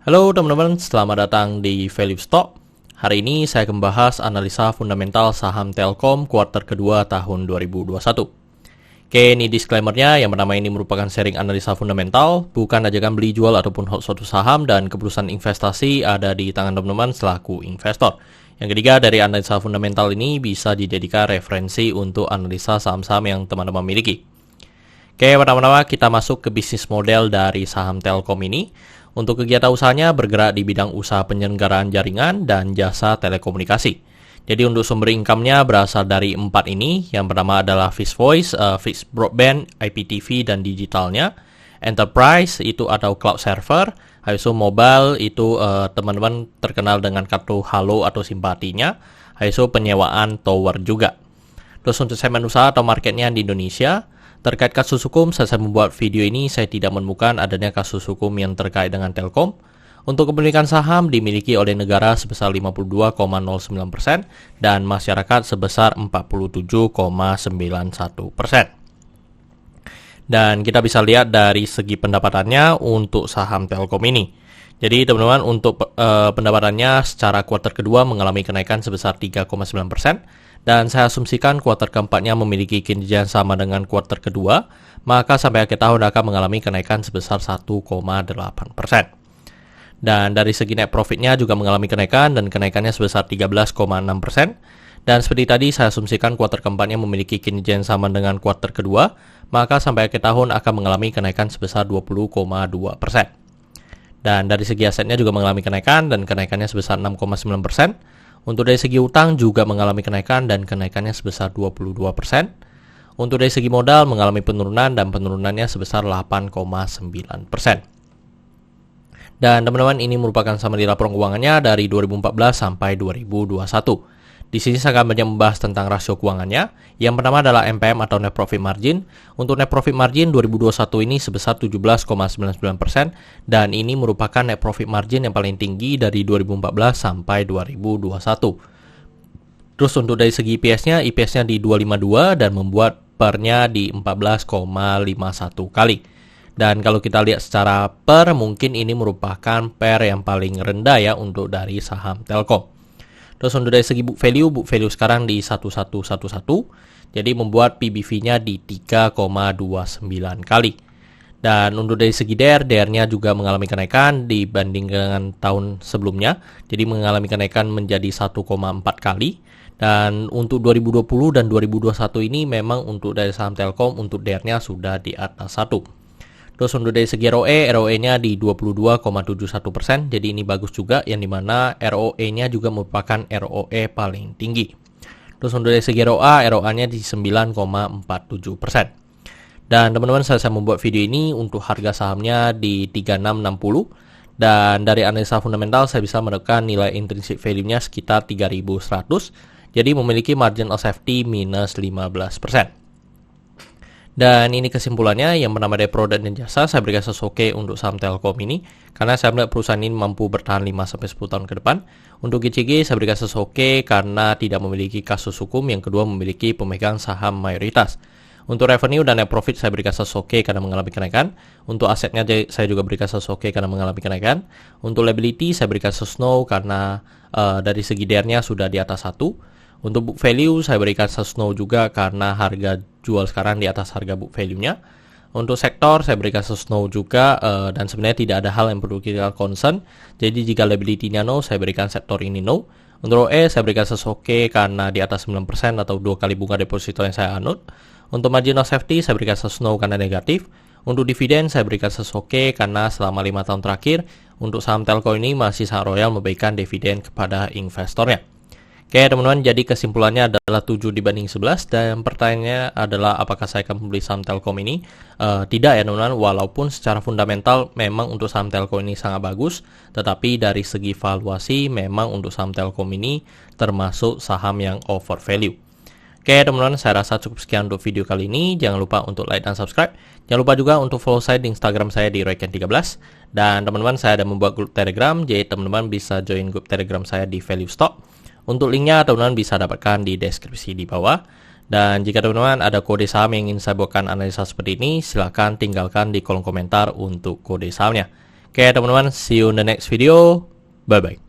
Halo teman-teman, selamat datang di Value Stock. Hari ini saya akan membahas analisa fundamental saham Telkom kuartal kedua tahun 2021. Oke, ini disclaimer-nya, yang pertama ini merupakan sharing analisa fundamental, bukan ajakan beli jual ataupun hold suatu saham, dan keputusan investasi ada di tangan teman-teman selaku investor. Yang ketiga, dari analisa fundamental ini bisa dijadikan referensi untuk analisa saham-saham yang teman-teman miliki. Oke, pertama-tama kita masuk ke bisnis model dari saham Telkom ini. Untuk kegiatan usahanya bergerak di bidang usaha penyelenggaraan jaringan dan jasa telekomunikasi. Jadi untuk sumber income-nya berasal dari 4 ini. Yang pertama adalah fixed voice, fixed broadband, IPTV dan digitalnya. Enterprise itu atau cloud server. Habis itu mobile itu teman-teman terkenal dengan kartu Halo atau simpatinya. Habis itu penyewaan tower juga. Terus untuk segmen usaha atau marketnya di Indonesia. Terkait kasus hukum, saat saya membuat video ini, saya tidak menemukan adanya kasus hukum yang terkait dengan Telkom. Untuk kepemilikan saham dimiliki oleh negara sebesar 52,09% dan masyarakat sebesar 47,91%. Dan kita bisa lihat dari segi pendapatannya untuk saham Telkom ini. Jadi teman-teman, untuk pendapatannya secara kuartal kedua mengalami kenaikan sebesar 3,9%. Dan saya asumsikan kuartal keempatnya memiliki kinerja yang sama dengan kuartal kedua, maka sampai akhir tahun akan mengalami kenaikan sebesar 1,8%. Dan dari segi net profitnya juga mengalami kenaikan, dan kenaikannya sebesar 13,6%. Dan seperti tadi saya asumsikan kuartal keempatnya memiliki kinerja yang sama dengan kuartal kedua, maka sampai akhir tahun akan mengalami kenaikan sebesar 20,2%. Dan dari segi asetnya juga mengalami kenaikan, dan kenaikannya sebesar 6,9%. Untuk dari segi utang juga mengalami kenaikan, dan kenaikannya sebesar 22%. Untuk dari segi modal mengalami penurunan, dan penurunannya sebesar 8,9%. Dan teman-teman, ini merupakan summary laporan keuangannya dari 2014 sampai 2021. Di sini saya akan banyak membahas tentang rasio keuangannya. Yang pertama adalah NPM atau Net Profit Margin. Untuk Net Profit Margin 2021 ini sebesar 17,99%, dan ini merupakan Net Profit Margin yang paling tinggi dari 2014 sampai 2021. Terus untuk dari segi IPS-nya di 252 dan membuat PER-nya di 14,51 kali. Dan kalau kita lihat secara PER, mungkin ini merupakan PER yang paling rendah ya untuk dari saham Telkom. Terus untuk dari segi book value sekarang di 1111, jadi membuat PBV-nya di 3,29 kali. Dan untuk dari segi DR-nya juga mengalami kenaikan dibanding dengan tahun sebelumnya, jadi mengalami kenaikan menjadi 1,4 kali. Dan untuk 2020 dan 2021 ini memang untuk dari saham Telkom untuk DR-nya sudah di atas 1. Terus untuk dari segi ROE-nya di 22,71%, jadi ini bagus juga, yang dimana ROE-nya juga merupakan ROE paling tinggi. Terus untuk dari segi ROA-nya di 9,47%. Dan teman-teman, saya membuat video ini untuk harga sahamnya di 3660, dan dari analisa fundamental saya bisa menekan nilai intrinsic value-nya sekitar 3100, jadi memiliki margin of safety minus 15%. Dan ini kesimpulannya, yang bernama dari produk dan jasa, saya berikan sesuai untuk saham Telkom ini, karena saya melihat perusahaan ini mampu bertahan 5-10 tahun ke depan. Untuk GCG, saya berikan sesuai karena tidak memiliki kasus hukum, yang kedua memiliki pemegang saham mayoritas. Untuk revenue dan net profit, saya berikan sesuai karena mengalami kenaikan. Untuk asetnya, saya juga berikan sesuai karena mengalami kenaikan. Untuk liability, saya berikan sesnow karena dari segi DR-nya sudah di atas 1. Untuk book value saya berikan sesnow juga karena harga jual sekarang di atas harga book value-nya. Untuk sektor saya berikan sesnow juga, dan sebenarnya tidak ada hal yang perlu kita concern. Jadi jika liability-nya no, saya berikan sektor ini no. Untuk ROE saya berikan sesoke karena di atas 9% atau 2 kali bunga deposito yang saya anut. Untuk margin of safety saya berikan sesnow karena negatif. Untuk dividen saya berikan sesoke karena selama 5 tahun terakhir untuk saham Telkom ini masih sangat royal memberikan dividen kepada investornya. Oke teman-teman, jadi kesimpulannya adalah 7/11, dan pertanyaannya adalah apakah saya akan membeli saham Telkom ini? Tidak ya teman-teman, walaupun secara fundamental memang untuk saham Telkom ini sangat bagus, tetapi dari segi valuasi memang untuk saham Telkom ini termasuk saham yang over value. Oke teman-teman, saya rasa cukup sekian untuk video kali ini. Jangan lupa untuk like dan subscribe. Jangan lupa juga untuk follow saya di Instagram saya di Royken13. Dan teman-teman, saya ada membuat grup Telegram, jadi teman-teman bisa join grup Telegram saya di Value Stock. Untuk linknya teman-teman bisa dapatkan di deskripsi di bawah. Dan jika teman-teman ada kode saham yang ingin saya buatkan analisa seperti ini, silahkan tinggalkan di kolom komentar untuk kode sahamnya. Oke teman-teman, see you in the next video. Bye-bye.